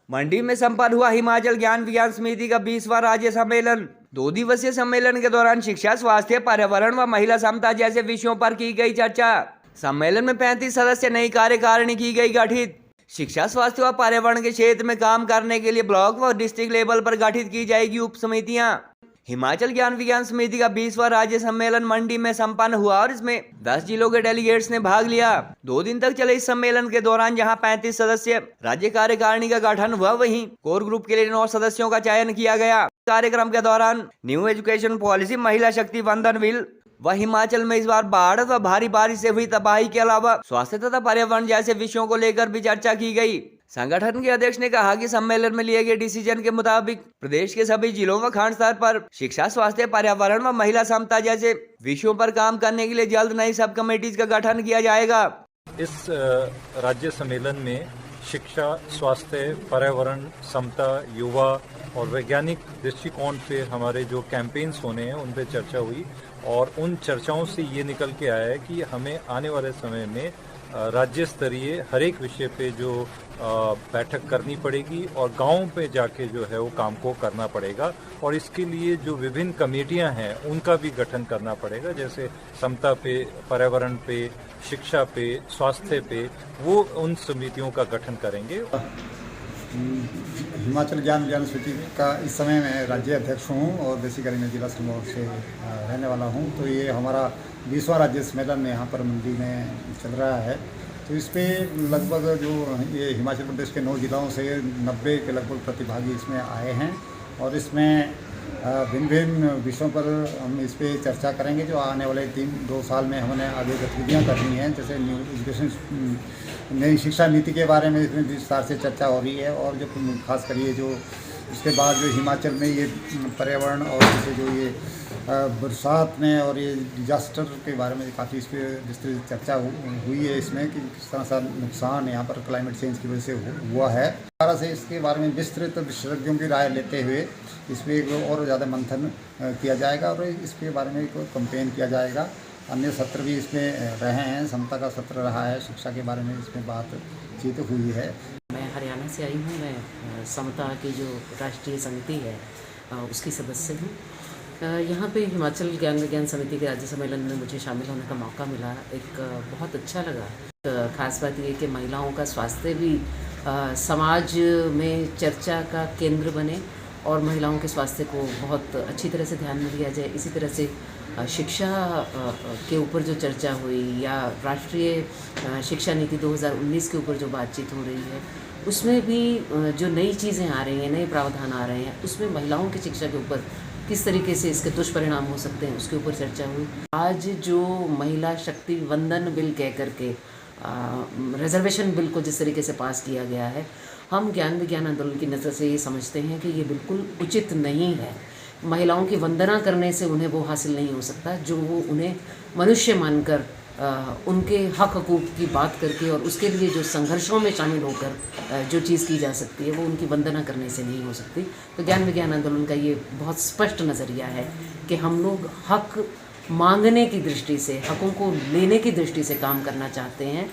मंडी में संपन्न हुआ हिमाचल ज्ञान विज्ञान समिति का 20वां राज्य सम्मेलन। 2 दिवसीय सम्मेलन के दौरान शिक्षा, स्वास्थ्य, पर्यावरण व महिला समता जैसे विषयों पर की गई चर्चा। सम्मेलन में 35 सदस्य नई कार्यकारिणी की गई गठित। शिक्षा, स्वास्थ्य व पर्यावरण के क्षेत्र में काम करने के लिए ब्लॉक व डिस्ट्रिक्ट लेवल पर गठित की जाएगी उप समितियां। हिमाचल ज्ञान विज्ञान समिति का 20वां राज्य सम्मेलन मंडी में संपन्न हुआ और इसमें 10 जिलों के डेलीगेट्स ने भाग लिया। 2 दिन तक चले इस सम्मेलन के दौरान जहां 35 सदस्य राज्य कार्यकारिणी का गठन हुआ, वहीं कोर ग्रुप के लिए 9 सदस्यों का चयन किया गया। कार्यक्रम के दौरान न्यू एजुकेशन पॉलिसी, महिला शक्ति वंदन बिल व हिमाचल में इस बार बाढ़ व भारी बारिश से हुई तबाही के अलावा स्वास्थ्य तथा पर्यावरण जैसे विषयों को लेकर भी चर्चा की गई। संगठन के अध्यक्ष ने कहा कि सम्मेलन में लिए गए डिसीजन के मुताबिक प्रदेश के सभी जिलों व खंड स्तर पर शिक्षा, स्वास्थ्य, पर्यावरण व महिला समता जैसे विषयों पर काम करने के लिए जल्द नई सब कमेटीज का गठन किया जाएगा। इस राज्य सम्मेलन में शिक्षा, स्वास्थ्य, पर्यावरण, समता, युवा और वैज्ञानिक दृष्टिकोण पे हमारे जो कैंपेन्स होने हैं उन पे चर्चा हुई और उन चर्चाओं से ये निकल के आया है कि हमें आने वाले समय में राज्य स्तरीय हर एक विषय पे जो बैठक करनी पड़ेगी और गाँव पे जाके जो है वो काम को करना पड़ेगा और इसके लिए जो विभिन्न कमेटियां हैं उनका भी गठन करना पड़ेगा, जैसे समता पे, पर्यावरण पे, शिक्षा पे, स्वास्थ्य पे, वो उन समितियों का गठन करेंगे। हिमाचल ज्ञान विज्ञान समिति का इस समय मैं राज्य अध्यक्ष हूँ और बेसिकली मैं जिला सिरमौर से रहने वाला हूँ। तो ये हमारा 20वां राज्य सम्मेलन यहाँ पर मंडी में चल रहा है। तो इस पर लगभग जो ये हिमाचल प्रदेश के 9 जिलों से 90 के लगभग प्रतिभागी इसमें आए हैं और इसमें भिन्न भिन्न विषयों पर हम इस पर चर्चा करेंगे। जो आने वाले 2 साल में हमने आगे गतिविधियाँ करनी हैं, जैसे न्यू एजुकेशन नई शिक्षा नीति के बारे में इसमें विस्तार से चर्चा हो रही है और जो खास कर ये जो इसके बाद जो हिमाचल में ये पर्यावरण और जैसे जो ये बरसात में और ये डिजास्टर के बारे में काफ़ी इस पर विस्तृत चर्चा हुई है इसमें कि किस तरह सा नुकसान यहाँ पर क्लाइमेट चेंज की वजह से हुआ है। तरह से इसके बारे में विस्तृत विशेषज्ञों की राय लेते हुए इस पर एक और ज़्यादा मंथन किया जाएगा और इसके बारे में एक कैंपेन किया जाएगा। अन्य सत्र भी इसमें रहे हैं, समता का सत्र रहा है, शिक्षा के बारे में इसमें बातचीत हुई है। मैं हरियाणा से आई हूँ। मैं समता की जो राष्ट्रीय समिति है उसकी सदस्य हूँ। यहाँ पे हिमाचल ज्ञान विज्ञान समिति के राज्य सम्मेलन में मुझे शामिल होने का मौका मिला। एक बहुत अच्छा लगा। ख़ास बात ये कि महिलाओं का स्वास्थ्य भी समाज में चर्चा का केंद्र बने और महिलाओं के स्वास्थ्य को बहुत अच्छी तरह से ध्यान में लिया जाए। इसी तरह से शिक्षा के ऊपर जो चर्चा हुई या राष्ट्रीय शिक्षा नीति 2019 के ऊपर जो बातचीत हो रही है उसमें भी जो नई चीज़ें आ रही हैं, नए प्रावधान आ रहे हैं, उसमें महिलाओं की शिक्षा के ऊपर किस तरीके से इसके दुष्परिणाम हो सकते हैं उसके ऊपर चर्चा हुई। आज जो महिला शक्ति वंदन बिल कह करके रिजर्वेशन बिल को जिस तरीके से पास किया गया है, हम ज्ञान विज्ञान आंदोलन की नज़र से ये समझते हैं कि ये बिल्कुल उचित नहीं है। महिलाओं की वंदना करने से उन्हें वो हासिल नहीं हो सकता जो वो उन्हें मनुष्य मानकर उनके हक हकूक़ की बात करके और उसके लिए जो संघर्षों में शामिल होकर जो चीज़ की जा सकती है वो उनकी वंदना करने से नहीं हो सकती। तो ज्ञान विज्ञान आंदोलन का ये बहुत स्पष्ट नज़रिया है कि हम लोग हक मांगने की दृष्टि से, हकों को लेने की दृष्टि से काम करना चाहते हैं।